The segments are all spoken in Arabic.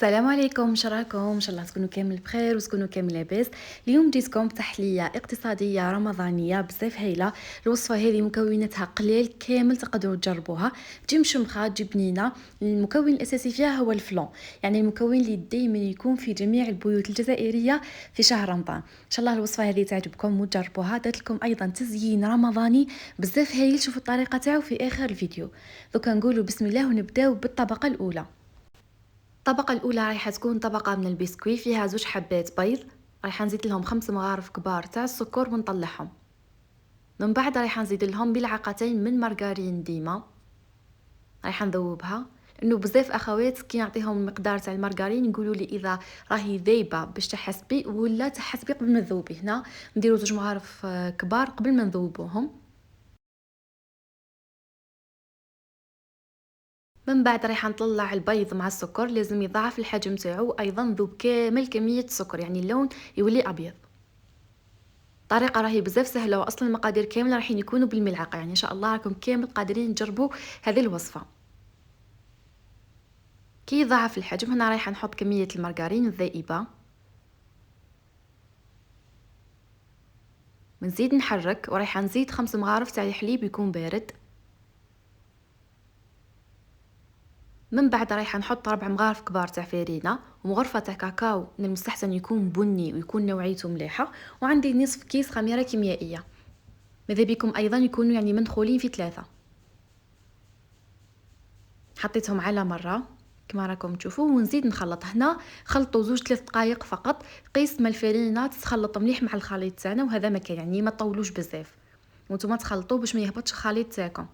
السلام عليكم، شراكم ان شاء الله تكونوا كامل بخير وتكونوا كامل لاباس. اليوم جيتكم بتحليه اقتصاديه رمضانيه بزاف هايله. الوصفه هذه مكوناتها قليل كامل، تقدروا تجربوها. تجي مشمخه، تجي بنينه. المكون الاساسي فيها هو الفلون، يعني المكون اللي دائما يكون في جميع البيوت الجزائريه في شهر رمضان. ان شاء الله الوصفه هذه تعجبكم وتجربوها. درت لكم ايضا تزيين رمضاني بزاف هايل، شوفوا الطريقه تاعو في اخر الفيديو. دوكا نقولوا بسم الله ونبداو بالطبقه الاولى. الطبقة الأولى رايحة تكون طبقة من البسكويت، فيها 2 حبات بيض، رايحة نزيد لهم 5 مغارف كبار تاع السكر ونطلعهم. من بعد رايحة نزيد لهم ملعقتين من مارغرين ديما، رايحة نذوبها لانه بزاف اخوات كي نعطيهم المقدار تاع المارغرين يقولوا لي اذا راهي ذايبه باش تحسبي ولا تحسبي قبل ما تذوبي. هنا نديروا 2 مغارف كبار قبل ما نذوبوهم. من بعد رايحه نطلع البيض مع السكر، لازم يضاعف الحجم تاعو، ايضا نذوب كامل كميه السكر يعني اللون يولي ابيض. الطريقه راهي بزاف سهله، واصلا المقادير كامله راح يكونوا بالملعقه، يعني ان شاء الله راكم كامل قادرين تجربوا هذه الوصفه. كي يضاعف الحجم هنا رايحه نحط كميه المارغرين الذائبه، ونزيد نحرك، ورايحه نزيد 5 مغارف تاع الحليب يكون بارد. من بعد رايحه نحط 4 مغارف كبار تاع فرينه، ومغرفه تاع كاكاو من المستحسن يكون بني ويكون نوعيته مليحه، وعندي نصف كيس خميره كيميائيه. ماذا بكم ايضا يكونوا يعني مدخولين في 3. حطيتهم على مره كما راكم تشوفوا، ونزيد نخلط. هنا خلطوا 2-3 دقائق فقط، قيس ما الفرينه تتخلط مليح مع الخليط تاعنا، وهذا ما كان يعني ما تطولوش بزاف، وانتم تخلطوا باش ما يهبطش الخليط تاعكم.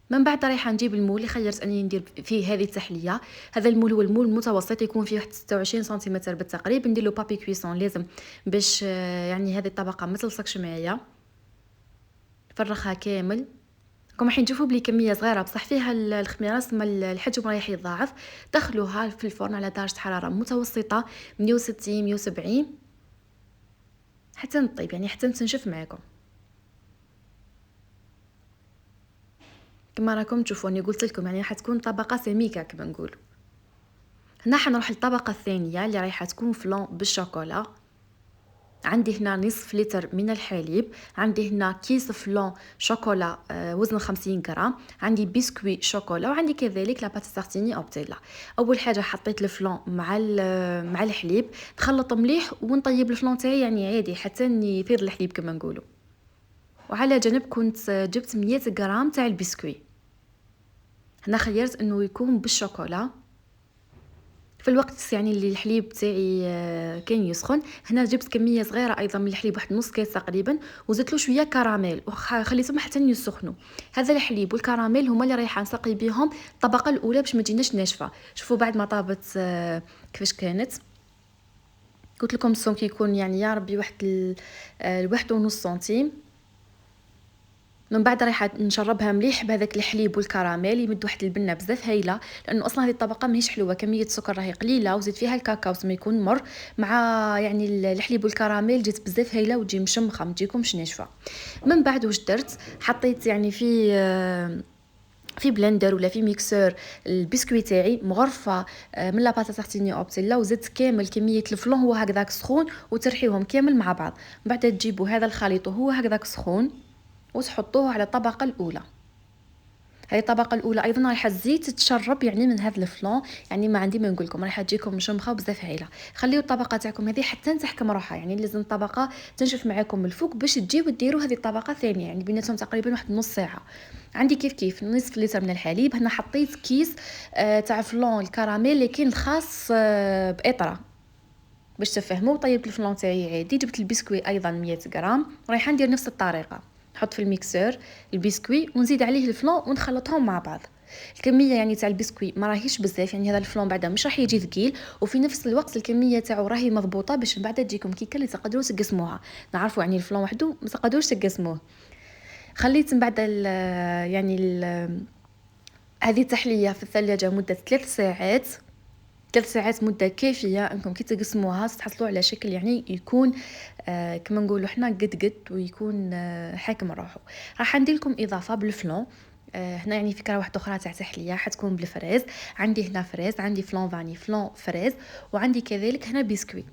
من بعد رايحه نجيب المول اللي خيرت اني ندير فيه هذه التحليه. هذا المول هو المول المتوسط، يكون فيه 26 سنتيمتر بالتقريب. ندير له بابي كويسون لازم باش يعني هذه الطبقه ما تلصقش معايا. فرخها كامل. راكم راح تشوفوا بلي كميه صغيره بصح فيها الخميره، سما الحجم رايح يضاعف. دخلوها في الفرن على درجه حراره متوسطه 160 170 حتى نطيب، يعني حتى تنشف معكم. كما راكم تشوفوني قلت لكم يعني راح تكون طبقه سميكه كما نقول. هنا حنروح للطبقه الثانيه اللي رايحه تكون فلون بالشوكولا. عندي هنا نصف لتر من الحليب، عندي هنا كيس فلون شوكولا وزن 50 غرام، عندي بسكوي شوكولا، وعندي كذلك لاباط سارتيني او بتيلا. اول حاجه حطيت الفلون مع الحليب، نخلط مليح ونطيب الفلون تاعي يعني عادي حتى يفيض الحليب كما نقولوا. وعلى جنب كنت جبت 100 غرام تاع البسكوي. هنا خيرت انه يكون بالشوكولا. في الوقت يعني اللي الحليب تاعي كان يسخن، هنا جبت كميه صغيره ايضا من الحليب، واحد نص كاس تقريبا، وزدت له شويه كراميل وخليتهم حتى يسخنوا. هذا الحليب والكراميل هما اللي رايحه نسقي بهم الطبقه الاولى باش ما تجيناش ناشفه. شوفوا بعد ما طابت كيفاش كانت. قلت لكم السمك يكون يعني يا ربي واحد ونص سنتيم. من بعد رايحه نشربها مليح بهذاك الحليب والكراميل، يمد واحد البنه بزاف هايله، لانه اصلا هذه الطبقه ماهيش حلوه، كميه السكر راهي قليله، وزيد فيها الكاكاو ما يكون مر مع يعني الحليب والكراميل، جات بزاف هايله وتجي مشمخه ما تجيكمش ناشفه. من بعد واش درت؟ حطيت يعني في بلندر ولا في ميكسور البسكوي تاعي، مغرفه من لاباطا تارتيني او بتيلا، وزدت كامل كميه الفلون هو هكذاك سخون، وترحيوهم كامل مع بعض. من بعد تجيبوا هذا الخليط وهو هكذاك سخون وتحطوه على الطبقه الاولى. هاي الطبقه الاولى ايضا رايحه تزيد تتشرب يعني من هذا الفلون، يعني ما عندي ما نقول لكم، رايحه تجيكم مشمخه بزاف هايله. خليو الطبقه تاعكم هذه حتى تحكم روحها، يعني لازم الطبقه تنشف معاكم من الفوق باش تجيو ديروا هذه الطبقه الثانيه، يعني بيناتهم تقريبا واحد نص ساعه. عندي كيف نصف لتر من الحليب. هنا حطيت كيس تاع فلون الكراميل اللي كاين الخاص باطره باش تفهموا. طيبت الفلون تاعي عادي، جبت البسكوي ايضا 100 غرام، ورايحه ندير نفس الطريقه، نحط في الميكسور البسكوي ونزيد عليه الفلون ونخلطهم مع بعض. الكميه يعني تاع البسكوي ما راهيش بزاف، يعني هذا الفلون بعدا مش راح يجي ثقيل، وفي نفس الوقت الكميه تاعو راهي مضبوطه باش من بعد تجيكم كيكه اللي تقدروا تقسموها. نعرفوا يعني الفلون وحده ما تقدروش تقسموه. خليت من بعد هذه التحليه في الثلاجه مده 3 ساعات. 3 ساعات مده كافيه انكم كي تقسموها تحصلوا على شكل يعني يكون كما نقولوا حنا قد ويكون حاكم روحه. راح ندير لكم اضافه بالفلون. هنا يعني فكره واحده اخرى تاع تحليه حتكون بالفريز. عندي هنا فريز، عندي فلون فاني، فلون فريز، وعندي كذلك هنا بسكوي.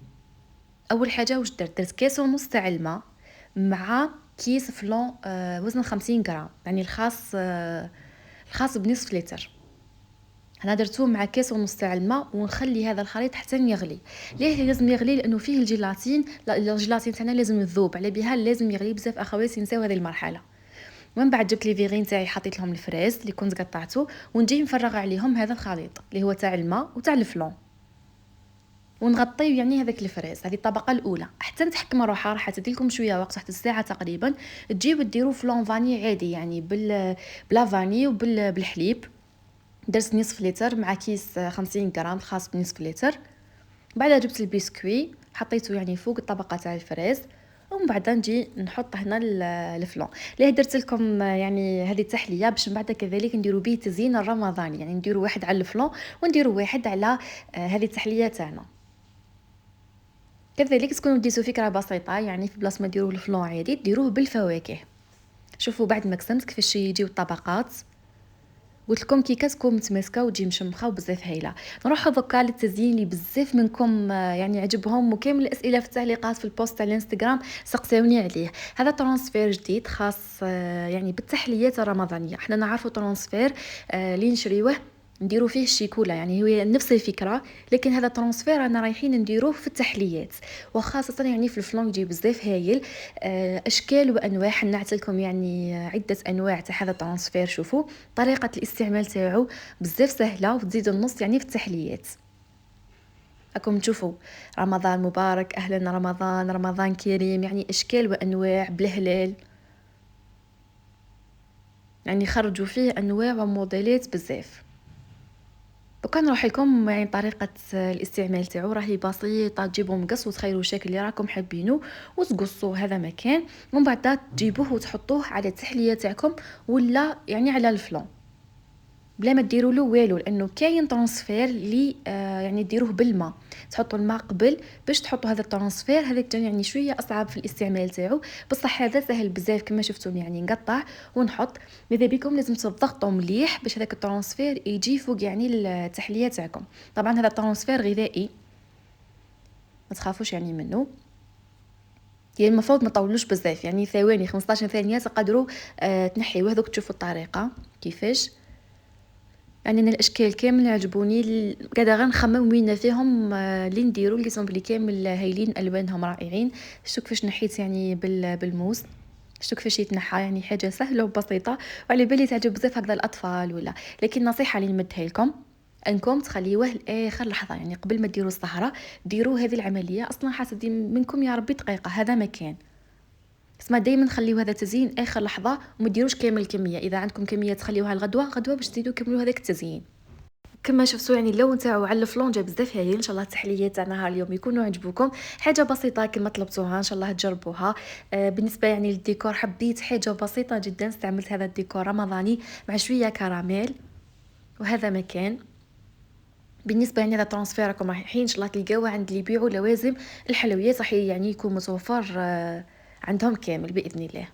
اول حاجه واش درت كاس ونص تاع الماء مع كيس فلون وزن 50 غرام، يعني الخاص بنصف لتر. انا درتو مع كاس ونص تاع الماء، ونخلي هذا الخليط حتى يغلي. ليه لازم يغلي؟ لانه فيه الجيلاتين، الجيلاتين تاعنا لازم يذوب على بها، لازم يغلي بزاف اخواتي، نساو هذه المرحله. ومن بعد جبت لي فيغين تاعي حطيت لهم الفريز اللي كنت قطعته، ونجي نفرغ عليهم هذا الخليط اللي هو تاع الماء وتاع الفلون، ونغطيو يعني هذاك الفريز. هذه الطبقه الاولى. حتى نتحكم روحها، راح تدي لكم شويه وقت، واحد الساعه تقريبا. تجيو ديروا فلون فاني عادي، يعني بلا فاني بالحليب. درت نصف لتر مع كيس 50 غرام خاص بنصف لتر. بعدها جبت البسكوي حطيته يعني فوق الطبقه تاع الفريز، ومن بعد نجي نحط هنا الفلون. ليه درت لكم يعني هذه التحليه باش من بعد كذلك نديروا به تزيين الرمضاني، يعني نديروا واحد على الفلون ونديروا واحد على هذه التحليه تاعنا. كذلك تكونوا ديتوا فكره بسيطه، يعني في بلاصه ما ديروه الفلون عادي ديروه بالفواكه. شوفوا بعد ما قسمت كيفاش يجيو الطبقات، قلت لكم كي كتكون متماسكه وتجي مشمخه وبزاف هايله. نروحوا دوكا للتزيين اللي بزاف منكم يعني عجبهم، وكامل الاسئله في التعليقات في البوست تاع الانستغرام سقساوني عليه. هذا ترانسفير جديد خاص يعني بالتحليات الرمضانيه. احنا نعرفوا ترانسفير اللي نشريوه نديرو فيه الشيكولا، يعني هي نفس الفكره، لكن هذا ترانسفير رانا رايحين نديروه في التحليات، وخاصه يعني في الفلون يجي بزاف هايل. اشكال وانواع، حنعت لكم يعني عده انواع تاع هذا الترانسفير. شوفوا طريقه الاستعمال تاعو بزاف سهله، وتزيد النص يعني في التحليات. راكم تشوفوا رمضان مبارك، اهلا رمضان، رمضان كريم، يعني اشكال وانواع بالهلال، يعني خرجوا فيه انواع وموديلات بزاف. دوكا نروح لكم يعني طريقه الاستعمال تاعو راهي بسيطه. تجيبوا مقص وتخيروا الشكل اللي راكم حابينه وتقصوا هذا مكان، ومن بعد تجيبوه وتحطوه على التحليه تاعكم ولا يعني على الفلون بلا ما ديروا له والو. لانه كاين ترانسفير اللي يعني ديروه بالماء، تحطوا الماء قبل باش تحطوا هذا الترانسفير. هذاك يعني شويه اصعب في الاستعمال تاعو، بصح هذا سهل بزاف كما شفتم. يعني نقطع ونحط. ماذا بكم لازم تضغطوا مليح باش هذاك الترانسفير يجي فوق يعني التحليه تاعكم. طبعا هذا الترانسفير غذائي ما تخافوش يعني منه، يعني المفروض ما طولوش بزاف، يعني ثواني 15 ثانيه تقدروا تنحيوه. هذوك تشوفوا الطريقه كيفاش. يعني انا الاشكال كامل عجبوني، قاعده غير نخمم وين فيهم اللي نديرو اللي سمبلي كامل هايلين، الوانهم رائعين. شتو كيفاش نحيت يعني بالموس، شتو كيفاش يتنحى، يعني حاجه سهله وبسيطه، وعلى بالي تعجب بزاف هكذا الاطفال ولا. لكن نصيحه اللي نمدها لكم انكم تخليوه لاخر لحظه، يعني قبل ما ديروا السهره ديروا هذه العمليه. اصلا حاسدي منكم يا ربي دقيقه هذا مكان. اسمع دائما خليو هذا التزيين اخر لحظه، وما ديروش كامل الكميه. اذا عندكم كميه تخليوها غدوه باش تزيدوا كملوا هذاك التزيين. كما شفتوا يعني اللون تاعو على الفلون جا بزاف هايل. ان شاء الله التحليات تاع نهار اليوم يكونوا عجبوكم. حاجه بسيطه كما طلبتوها، ان شاء الله تجربوها. بالنسبه يعني للديكور حبيت حاجه بسيطه جدا، استعملت هذا الديكور رمضاني مع شويه كراميل، وهذا مكان. بالنسبه يعني هذا ترانسفير راكم رايحين ان شاء الله تلقاوه عند اللي يبيعوا لوازم الحلويات، راح يعني يكون متوفر عندهم كامل باذن الله.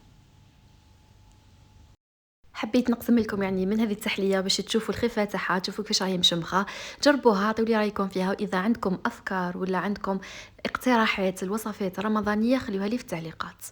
حبيت نقسم لكم يعني من هذه التحليه باش تشوفوا الخفه تاعها، تشوفوا كيفاش راهي مشمخه. جربوها، عطيو لي رايكم فيها، واذا عندكم افكار ولا عندكم اقتراحات الوصفات الرمضانيه خليوها لي في التعليقات.